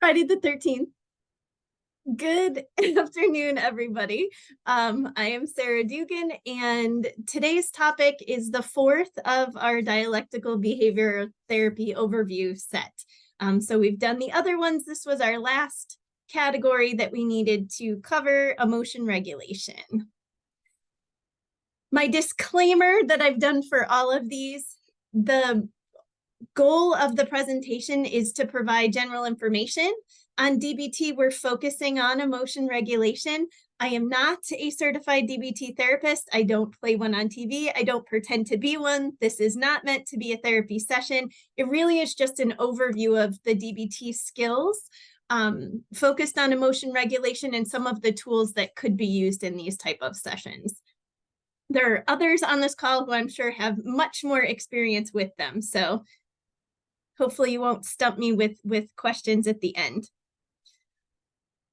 Friday the 13th. Good afternoon, everybody. I am Sarah Dugan, and today's topic is the fourth of our dialectical behavior therapy overview set. So we've done the other ones. This was our last category that we needed to cover, emotion regulation. My disclaimer that I've done for all of these, the goal of the presentation is to provide general information. On DBT, we're focusing on emotion regulation. I am not a certified DBT therapist. I don't play one on TV. I don't pretend to be one. This is not meant to be a therapy session. It really is just an overview of the DBT skills, focused on emotion regulation and some of the tools that could be used in these type of sessions. There are others on this call who I'm sure have much more experience with them. So hopefully you won't stump me with questions at the end.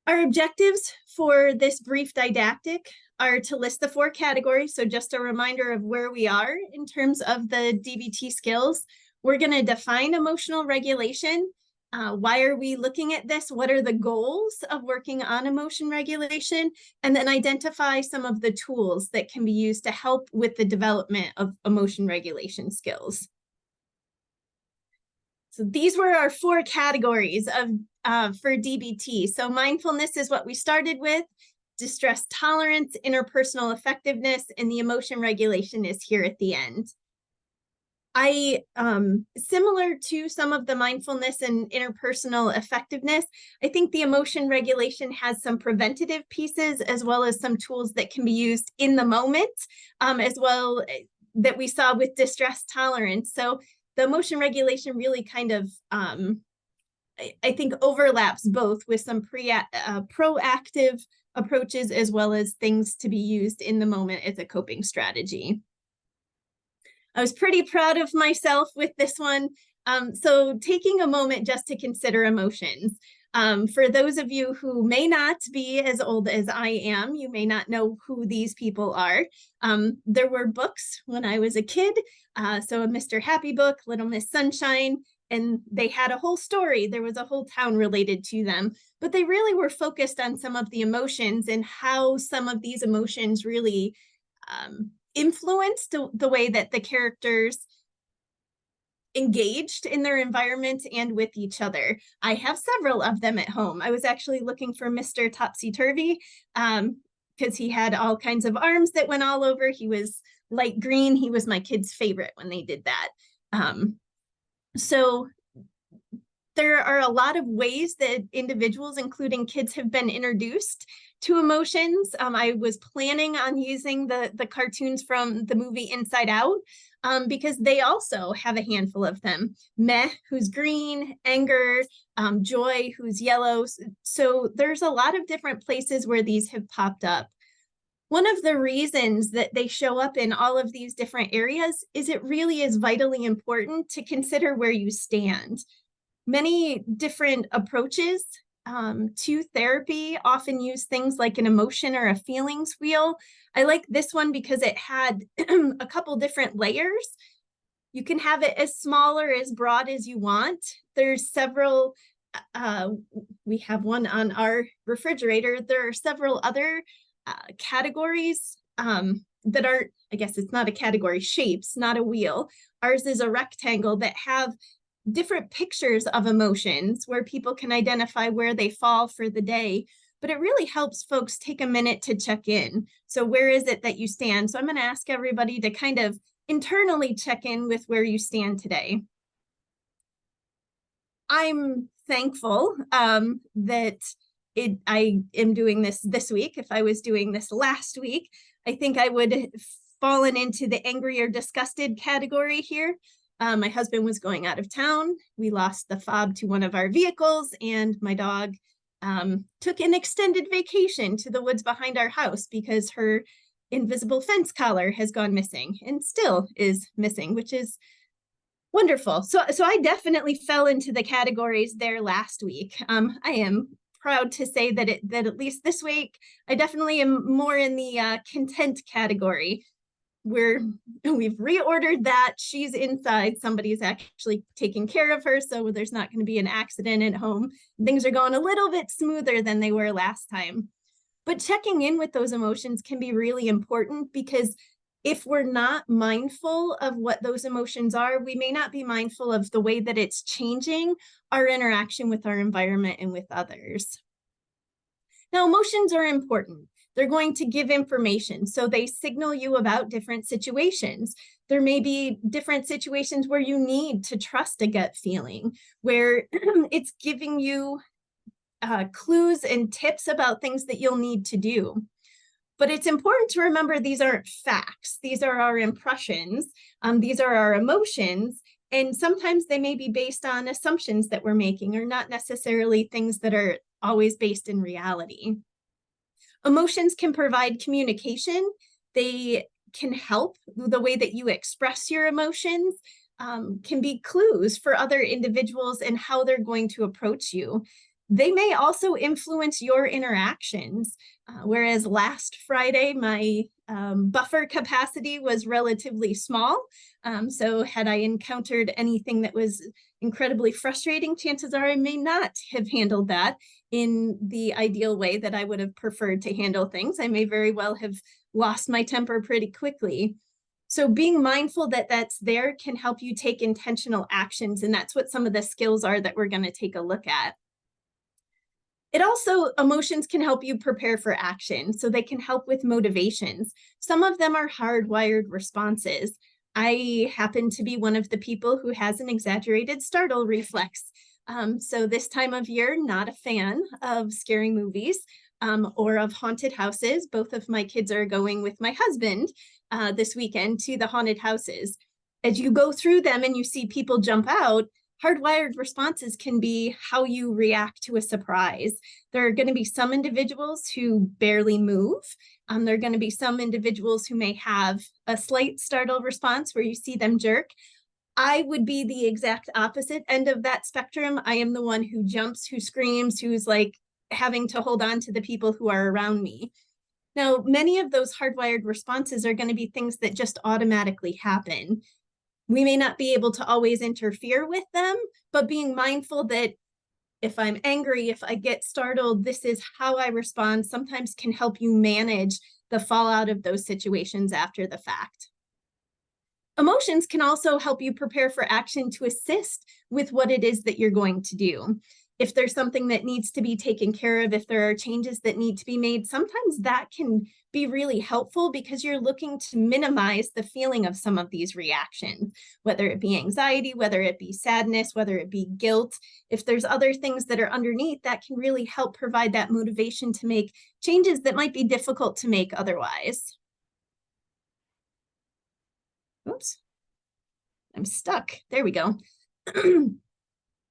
Our objectives for this brief didactic are to list the 4 categories. So just a reminder of where we are in terms of the DBT skills. We're going to define emotional regulation. Why are we looking at this? What are the goals of working on emotion regulation? And then identify some of the tools that can be used to help with the development of emotion regulation skills. So these were our 4 categories of for DBT. So mindfulness is what we started with. Distress tolerance, interpersonal effectiveness, and the emotion regulation is here at the end. Similar to some of the mindfulness and interpersonal effectiveness, I think the emotion regulation has some preventative pieces as well as some tools that can be used in the moment, as well that we saw with distress tolerance. So the emotion regulation really kind of, I think, overlaps both with some proactive approaches as well as things to be used in the moment as a coping strategy. I was pretty proud of myself with this one. So taking a moment just to consider emotions. For those of you who may not be as old as I am, you may not know who these people are. There were books when I was a kid. So a Mr. Happy book, Little Miss Sunshine, and they had a whole story. There was a whole town related to them, but they really were focused on some of the emotions and how some of these emotions really influenced the way that the characters engaged in their environment and with each other. I have several of them at home. I was actually looking for Mr. Topsy-Turvy because he had all kinds of arms that went all over. He was light green. He was my kid's favorite when they did that. So there are a lot of ways that individuals, including kids, have been introduced to emotions. I was planning on using the cartoons from the movie Inside Out because they also have a handful of them. Meh, who's green, anger, joy, who's yellow. So there's a lot of different places where these have popped up. One of the reasons that they show up in all of these different areas is it really is vitally important to consider where you stand. Many different approaches to therapy often use things like an emotion or a feelings wheel. I like this one because it had a couple different layers. You can have it as small or as broad as you want. There's several, we have one on our refrigerator. There are several other categories that are, I guess it's not a category, shapes, not a wheel. Ours is a rectangle that have different pictures of emotions where people can identify where they fall for the day, but it really helps folks take a minute to check in. So where is it that you stand? So I'm going to ask everybody to kind of internally check in with where you stand today. I'm thankful that I am doing this week. If I was doing this last week, I think I would have fallen into the angry or disgusted category here. My husband was going out of town. We lost the fob to one of our vehicles, and my dog took an extended vacation to the woods behind our house because her invisible fence collar has gone missing and still is missing, which is wonderful. So I definitely fell into the categories there last week. I am proud to say that at least this week, I definitely am more in the content category. we've reordered that. She's inside. Somebody's actually taking care of her, so there's not going to be an accident at home. Things are going a little bit smoother than they were last time. But checking in with those emotions can be really important, because if we're not mindful of what those emotions are, we may not be mindful of the way that it's changing our interaction with our environment and with others. Now, emotions are important. They're going to give information. So they signal you about different situations. There may be different situations where you need to trust a gut feeling, where it's giving you clues and tips about things that you'll need to do. But it's important to remember these aren't facts. These are our impressions. These are our emotions. And sometimes they may be based on assumptions that we're making, or not necessarily things that are always based in reality. Emotions can provide communication. They can help. The way that you express your emotions can be clues for other individuals and how they're going to approach you. They may also influence your interactions. Whereas last Friday, my buffer capacity was relatively small. So had I encountered anything that was incredibly frustrating, chances are I may not have handled that in the ideal way that I would have preferred to handle things. I may very well have lost my temper pretty quickly. So being mindful that that's there can help you take intentional actions. And that's what some of the skills are that we're going to take a look at. It also, emotions can help you prepare for action. So they can help with motivations. Some of them are hardwired responses. I happen to be one of the people who has an exaggerated startle reflex. So this time of year, not a fan of scary movies or of haunted houses. Both of my kids are going with my husband this weekend to the haunted houses. As you go through them and you see people jump out, hardwired responses can be how you react to a surprise. There are going to be some individuals who barely move. There are going to be some individuals who may have a slight startle response where you see them jerk. I would be the exact opposite end of that spectrum. I am the one who jumps, who screams, who's like having to hold on to the people who are around me. Now, many of those hardwired responses are going to be things that just automatically happen. We may not be able to always interfere with them, but being mindful that if I'm angry, if I get startled, this is how I respond, sometimes can help you manage the fallout of those situations after the fact. Emotions can also help you prepare for action to assist with what it is that you're going to do. If there's something that needs to be taken care of, if there are changes that need to be made, sometimes that can be really helpful because you're looking to minimize the feeling of some of these reactions, whether it be anxiety, whether it be sadness, whether it be guilt. If there's other things that are underneath, that can really help provide that motivation to make changes that might be difficult to make otherwise. Oops, I'm stuck. There we go.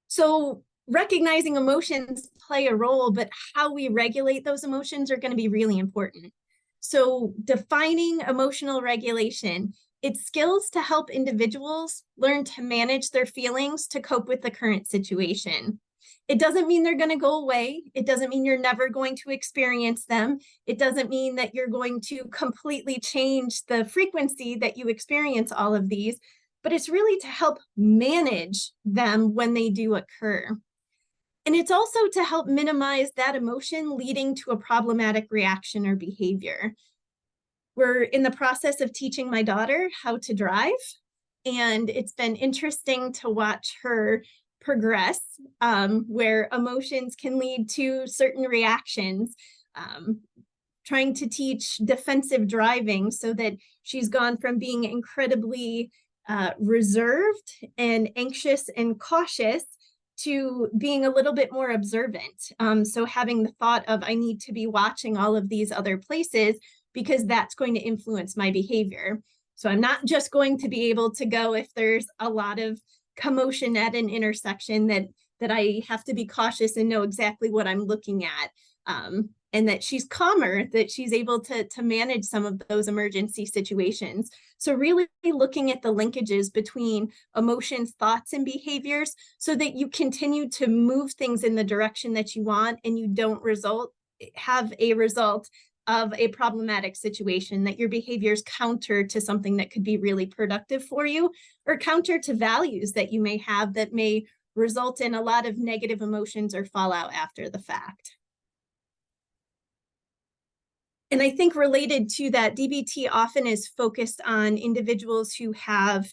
So recognizing emotions play a role, but how we regulate those emotions are going to be really important. So defining emotional regulation, it's skills to help individuals learn to manage their feelings to cope with the current situation. It doesn't mean they're going to go away. It doesn't mean you're never going to experience them. It doesn't mean that you're going to completely change the frequency that you experience all of these, but it's really to help manage them when they do occur. And it's also to help minimize that emotion leading to a problematic reaction or behavior. We're in the process of teaching my daughter how to drive, and it's been interesting to watch her progress, where emotions can lead to certain reactions. Trying to teach defensive driving so that she's gone from being incredibly reserved and anxious and cautious to being a little bit more observant. So having the thought of, I need to be watching all of these other places because that's going to influence my behavior. So I'm not just going to be able to go if there's a lot of commotion at an intersection that I have to be cautious and know exactly what I'm looking at. And that she's calmer, that she's able to manage some of those emergency situations. So really looking at the linkages between emotions, thoughts, and behaviors so that you continue to move things in the direction that you want and you don't have a result of a problematic situation, that your behavior is counter to something that could be really productive for you, or counter to values that you may have that may result in a lot of negative emotions or fallout after the fact. And I think related to that, DBT often is focused on individuals who have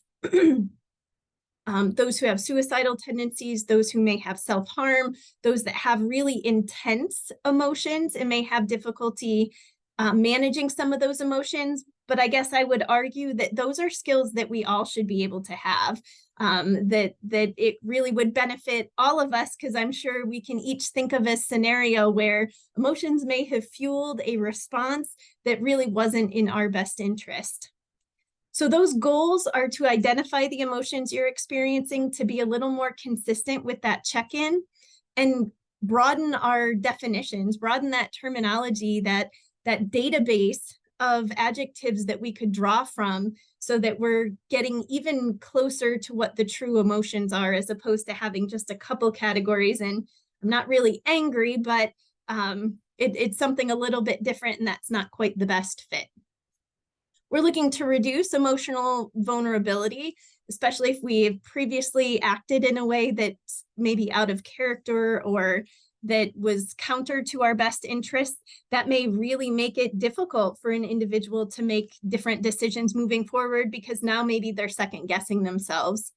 those who have suicidal tendencies, those who may have self-harm, those that have really intense emotions and may have difficulty managing some of those emotions. But I guess I would argue that those are skills that we all should be able to have, that it really would benefit all of us, because I'm sure we can each think of a scenario where emotions may have fueled a response that really wasn't in our best interest. So those goals are to identify the emotions you're experiencing, to be a little more consistent with that check-in, and broaden our definitions, broaden that terminology, that database of adjectives that we could draw from, so that we're getting even closer to what the true emotions are, as opposed to having just a couple categories. And I'm not really angry, but it's something a little bit different, and that's not quite the best fit. We're looking to reduce emotional vulnerability, especially if we've previously acted in a way that's maybe out of character or that was counter to our best interests. That may really make it difficult for an individual to make different decisions moving forward, because now maybe they're second guessing themselves.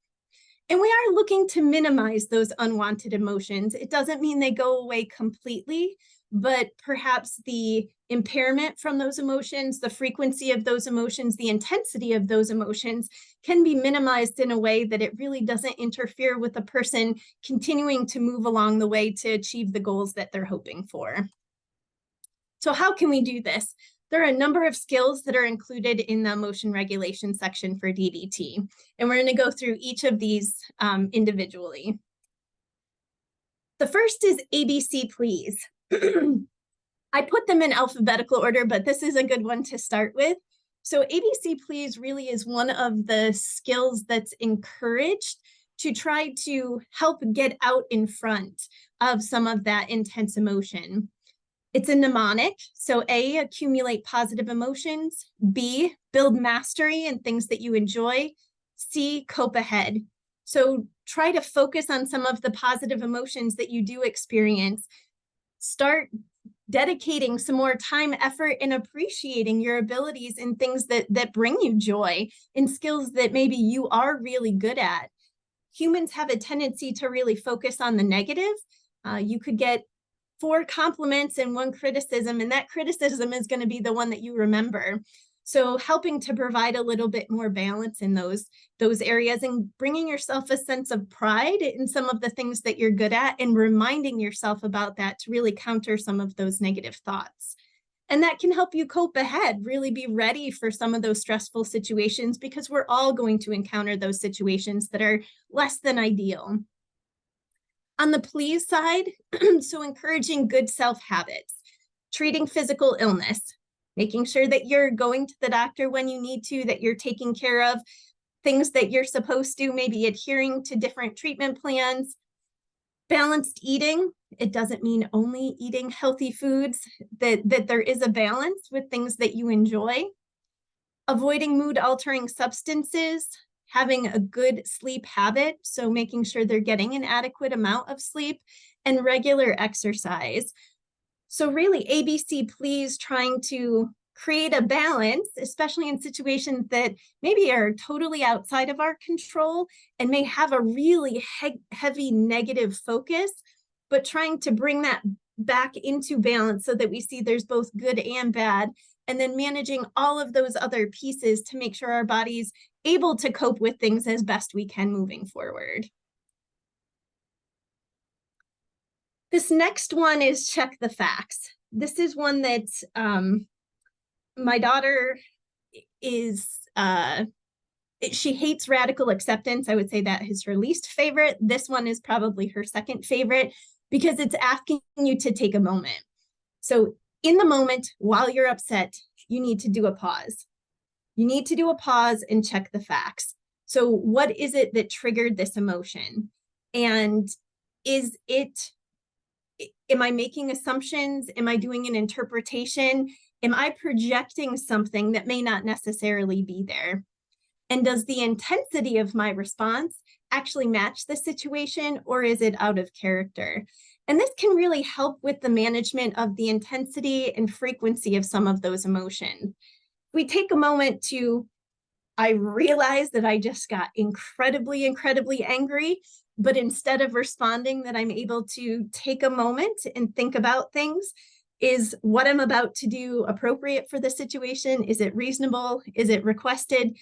And we are looking to minimize those unwanted emotions. It doesn't mean they go away completely, but perhaps the impairment from those emotions, the frequency of those emotions, the intensity of those emotions can be minimized in a way that it really doesn't interfere with the person continuing to move along the way to achieve the goals that they're hoping for. So how can we do this? There are a number of skills that are included in the emotion regulation section for DBT, and we're going to go through each of these individually. The first is ABC, please. I put them in alphabetical order, but this is a good one to start with. So ABC, please really is one of the skills that's encouraged to try to help get out in front of some of that intense emotion. It's a mnemonic. So A, accumulate positive emotions. B, build mastery in things that you enjoy. C, cope ahead. So try to focus on some of the positive emotions that you do experience. Start dedicating some more time, effort, and appreciating your abilities in things that bring you joy, in skills that maybe you are really good at. Humans have a tendency to really focus on the negative. You could get 4 compliments and 1 criticism, and that criticism is going to be the one that you remember. So helping to provide a little bit more balance in those areas, and bringing yourself a sense of pride in some of the things that you're good at, and reminding yourself about that to really counter some of those negative thoughts. And that can help you cope ahead, really be ready for some of those stressful situations, because we're all going to encounter those situations that are less than ideal. On the please side, so encouraging good self-habits, treating physical illness, making sure that you're going to the doctor when you need to, that you're taking care of things that you're supposed to, maybe adhering to different treatment plans. Balanced eating, it doesn't mean only eating healthy foods, that there is a balance with things that you enjoy. Avoiding mood-altering substances, having a good sleep habit, so making sure they're getting an adequate amount of sleep, and regular exercise. So really, ABC, please, trying to create a balance, especially in situations that maybe are totally outside of our control and may have a really heavy negative focus, but trying to bring that back into balance so that we see there's both good and bad, and then managing all of those other pieces to make sure our body's able to cope with things as best we can moving forward. This next one is check the facts. This is one that my daughter is, she hates radical acceptance. I would say that is her least favorite. This one is probably her second favorite, because it's asking you to take a moment. So in the moment, while you're upset, you need to do a pause. You need to do a pause and check the facts. So what is it that triggered this emotion? And is it, am I making assumptions? Am I doing an interpretation? Am I projecting something that may not necessarily be there? And does the intensity of my response actually match the situation, or is it out of character? And this can really help with the management of the intensity and frequency of some of those emotions. We take a moment to, I realize that I just got incredibly, incredibly angry, but instead of responding, that I'm able to take a moment and think about things. Is what I'm about to do appropriate for the situation? Is it reasonable? Is it requested?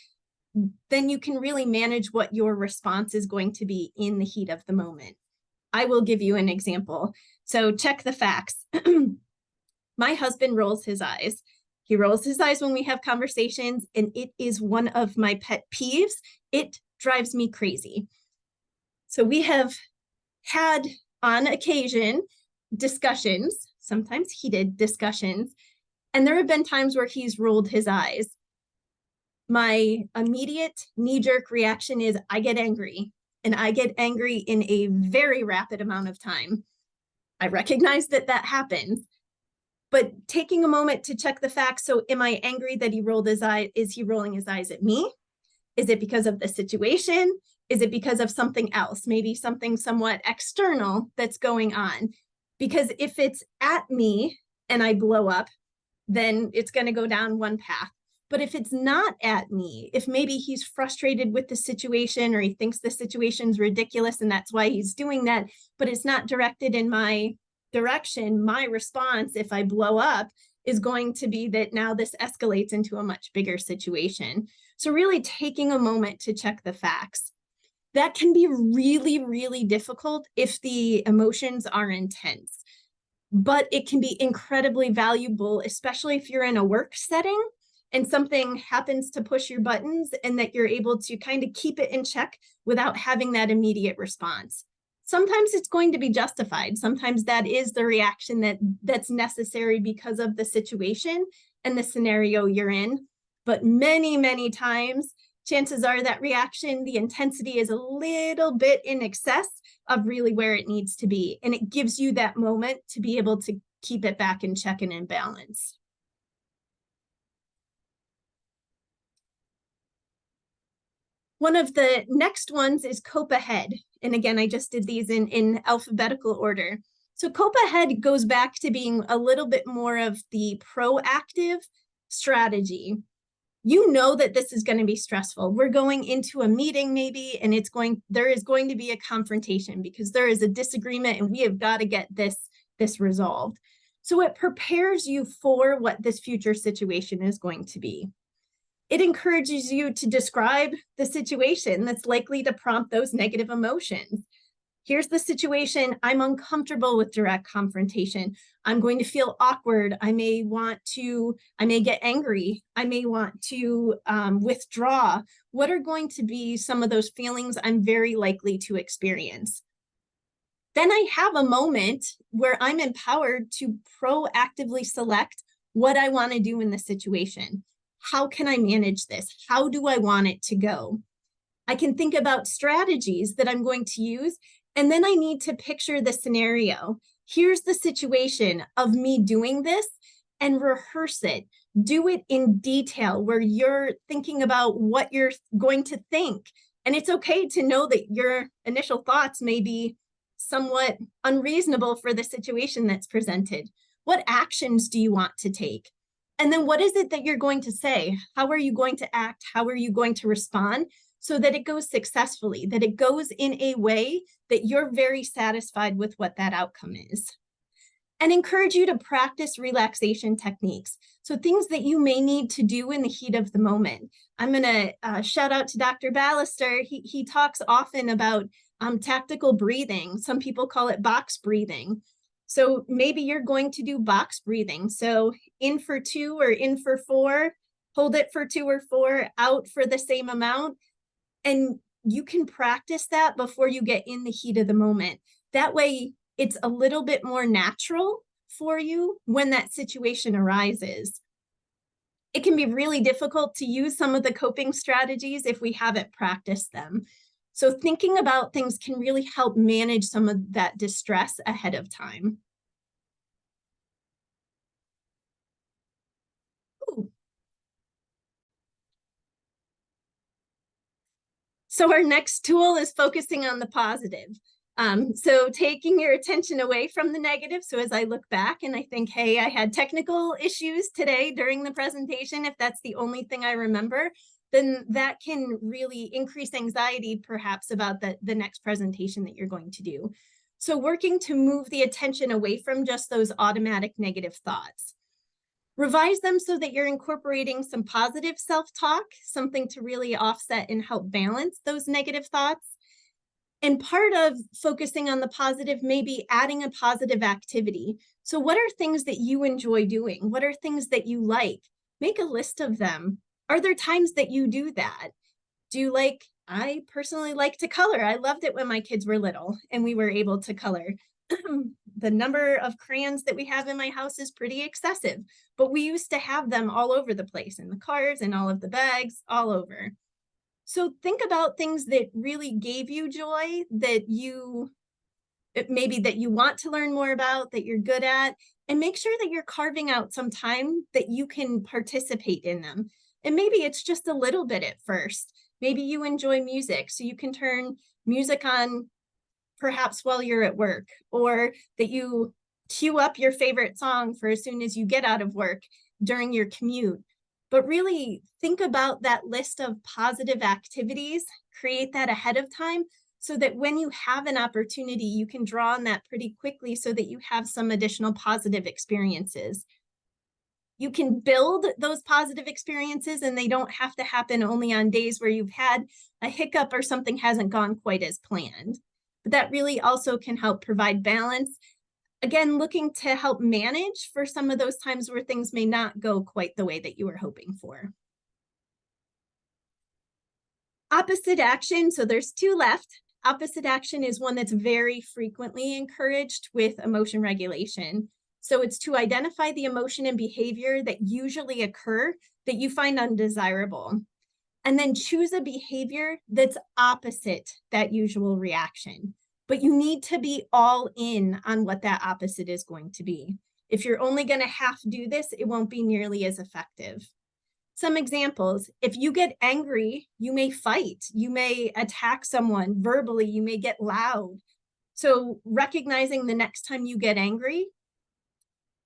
Then you can really manage what your response is going to be in the heat of the moment. I will give you an example. So check the facts. My husband rolls his eyes. He rolls his eyes when we have conversations, and it is one of my pet peeves. It drives me crazy. So we have had, on occasion, discussions, sometimes heated discussions, and there have been times where he's rolled his eyes. My immediate knee-jerk reaction is I get angry, and I get angry in a very rapid amount of time. I recognize that that happens, but taking a moment to check the facts. So am I angry that he rolled his eye? Is he rolling his eyes at me? Is it because of the situation? Is it because of something else? Maybe something somewhat external that's going on? Because if it's at me and I blow up, then it's going to go down one path. But if it's not at me, if maybe he's frustrated with the situation, or he thinks the situation's ridiculous and that's why he's doing that, but it's not directed in my direction, my response, if I blow up, is going to be that now this escalates into a much bigger situation. So really taking a moment to check the facts. That can be really, really difficult if the emotions are intense, but it can be incredibly valuable, especially if you're in a work setting and something happens to push your buttons, and that you're able to kind of keep it in check without having that immediate response. Sometimes it's going to be justified. Sometimes that is the reaction that's necessary because of the situation and the scenario you're in. But many, many times, chances are that reaction, the intensity is a little bit in excess of really where it needs to be. And it gives you that moment to be able to keep it back in check and in balance. One of the next ones is cope ahead. And again, I just did these in alphabetical order. So cope ahead goes back to being a little bit more of the proactive strategy. You know that this is going to be stressful. We're going into a meeting maybe, and there is going to be a confrontation because there is a disagreement and we have got to get this resolved. So it prepares you for what this future situation is going to be. It encourages you to describe the situation that's likely to prompt those negative emotions. Here's the situation. I'm uncomfortable with direct confrontation. I'm going to feel awkward. I may get angry. I may want to withdraw. What are going to be some of those feelings I'm very likely to experience? Then I have a moment where I'm empowered to proactively select what I want to do in the situation. How can I manage this? How do I want it to go? I can think about strategies that I'm going to use, and then I need to picture the scenario. Here's the situation of me doing this, and rehearse it. Do it in detail where you're thinking about what you're going to think. And it's okay to know that your initial thoughts may be somewhat unreasonable for the situation that's presented. What actions do you want to take? And then what is it that you're going to say? How are you going to act? How are you going to respond so that it goes successfully, that it goes in a way that you're very satisfied with what that outcome is? And encourage you to practice relaxation techniques. So things that you may need to do in the heat of the moment. I'm going to shout out to Dr. Ballister. He talks often about tactical breathing. Some people call it box breathing. So maybe you're going to do box breathing. So in for 2 or in for 4, hold it for 2 or 4, out for the same amount. And you can practice that before you get in the heat of the moment. That way, it's a little bit more natural for you when that situation arises. It can be really difficult to use some of the coping strategies if we haven't practiced them. So thinking about things can really help manage some of that distress ahead of time. So our next tool is focusing on the positive. So taking your attention away from the negative. So as I look back and I think, hey, I had technical issues today during the presentation, if that's the only thing I remember, then that can really increase anxiety perhaps about the next presentation that you're going to do. So working to move the attention away from just those automatic negative thoughts. Revise them so that you're incorporating some positive self-talk, something to really offset and help balance those negative thoughts. And part of focusing on the positive may be adding a positive activity. So what are things that you enjoy doing? What are things that you like? Make a list of them. Are there times that you do that? Do you like, I personally like to color. I loved it when my kids were little and we were able to color. The number of crayons that we have in my house is pretty excessive, but we used to have them all over the place in the cars and all of the bags, all over. So think about things that really gave you joy, that maybe that you want to learn more about, that you're good at, and make sure that you're carving out some time that you can participate in them. And maybe it's just a little bit at first. Maybe you enjoy music, so you can turn music on perhaps while you're at work, or that you queue up your favorite song for as soon as you get out of work during your commute. But really think about that list of positive activities, create that ahead of time so that when you have an opportunity, you can draw on that pretty quickly so that you have some additional positive experiences. You can build those positive experiences and they don't have to happen only on days where you've had a hiccup or something hasn't gone quite as planned. But that really also can help provide balance. Again, looking to help manage for some of those times where things may not go quite the way that you were hoping for. Opposite action, so there's two left. Opposite action is one that's very frequently encouraged with emotion regulation. So it's to identify the emotion and behavior that usually occur that you find undesirable, and then choose a behavior that's opposite that usual reaction. But you need to be all in on what that opposite is going to be. If you're only going to half do this, it won't be nearly as effective. Some examples: if you get angry, you may fight, you may attack someone verbally, you may get loud. So recognizing the next time you get angry,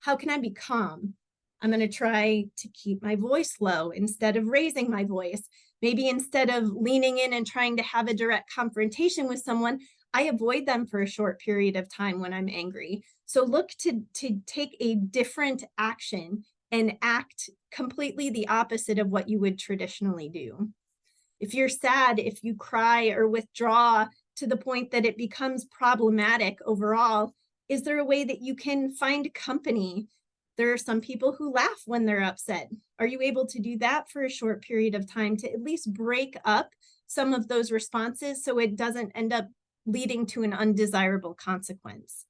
how can I be calm? I'm going to try to keep my voice low instead of raising my voice. Maybe instead of leaning in and trying to have a direct confrontation with someone, I avoid them for a short period of time when I'm angry. So look to take a different action and act completely the opposite of what you would traditionally do. If you're sad, if you cry or withdraw to the point that it becomes problematic overall, is there a way that you can find company? There are some people who laugh when they're upset. Are you able to do that for a short period of time to at least break up some of those responses so it doesn't end up leading to an undesirable consequence?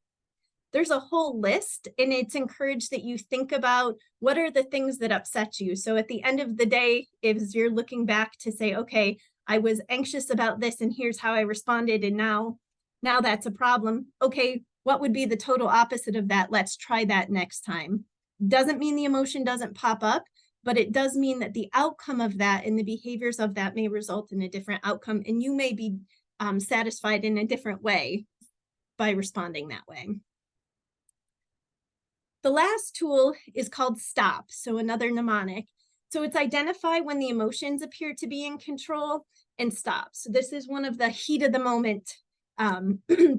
There's a whole list, and it's encouraged that you think about what are the things that upset you. So at the end of the day, if you're looking back to say, okay, I was anxious about this and here's how I responded, and now that's a problem. Okay, what would be the total opposite of that? Let's try that next time. Doesn't mean the emotion doesn't pop up, but it does mean that the outcome of that and the behaviors of that may result in a different outcome, and you may be satisfied in a different way by responding that way. The last tool is called STOP, so another mnemonic. So it's identify when the emotions appear to be in control and stop. So this is one of the heat of the moment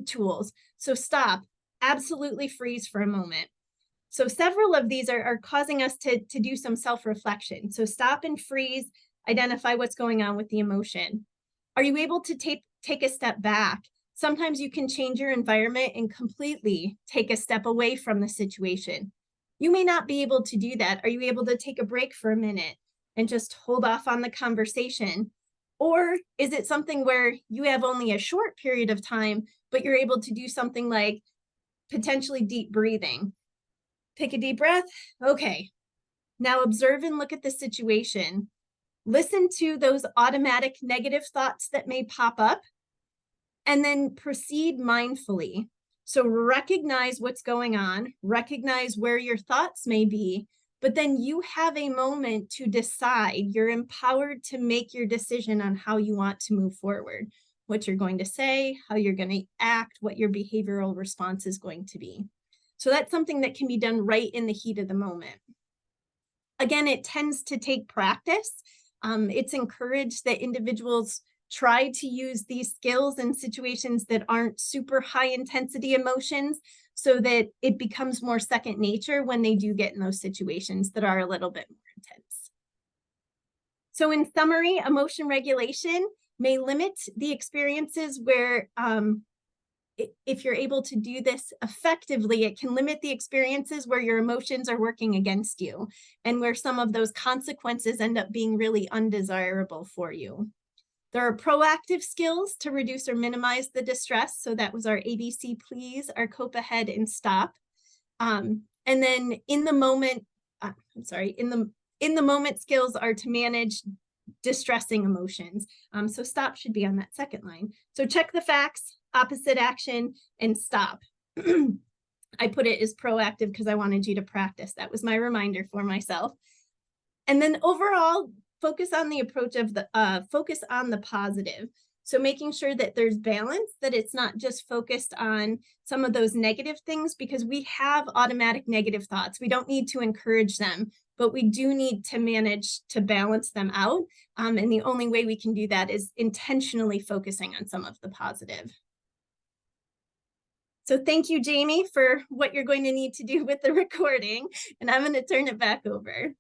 tools. So stop, absolutely freeze for a moment. So several of these are causing us to do some self-reflection. So stop and freeze, identify what's going on with the emotion. Are you able to take a step back? Sometimes you can change your environment and completely take a step away from the situation. You may not be able to do that. Are you able to take a break for a minute and just hold off on the conversation? Or is it something where you have only a short period of time, but you're able to do something like potentially deep breathing? Take a deep breath. Okay. Now observe and look at the situation. Listen to those automatic negative thoughts that may pop up, and then proceed mindfully. So recognize what's going on, recognize where your thoughts may be, but then you have a moment to decide. You're empowered to make your decision on how you want to move forward, what you're going to say, how you're going to act, what your behavioral response is going to be. So that's something that can be done right in the heat of the moment. Again, it tends to take practice. It's encouraged that individuals try to use these skills in situations that aren't super high intensity emotions, so that it becomes more second nature when they do get in those situations that are a little bit more intense. So in summary, emotion regulation may limit the experiences where, if you're able to do this effectively, it can limit the experiences where your emotions are working against you and where some of those consequences end up being really undesirable for you. There are proactive skills to reduce or minimize the distress. So that was our ABC, please, our cope ahead and stop. And then in the moment, in the moment skills are to manage distressing emotions. So stop should be on that second line. So check the facts, opposite action, and stop. I put it as proactive because I wanted you to practice. That was my reminder for myself. And then overall, focus on the approach of the focus on the positive. So making sure that there's balance, that it's not just focused on some of those negative things, because we have automatic negative thoughts. We don't need to encourage them, but we do need to manage to balance them out. And the only way we can do that is intentionally focusing on some of the positive. So thank you, Jamie, for what you're going to need to do with the recording. And I'm going to turn it back over.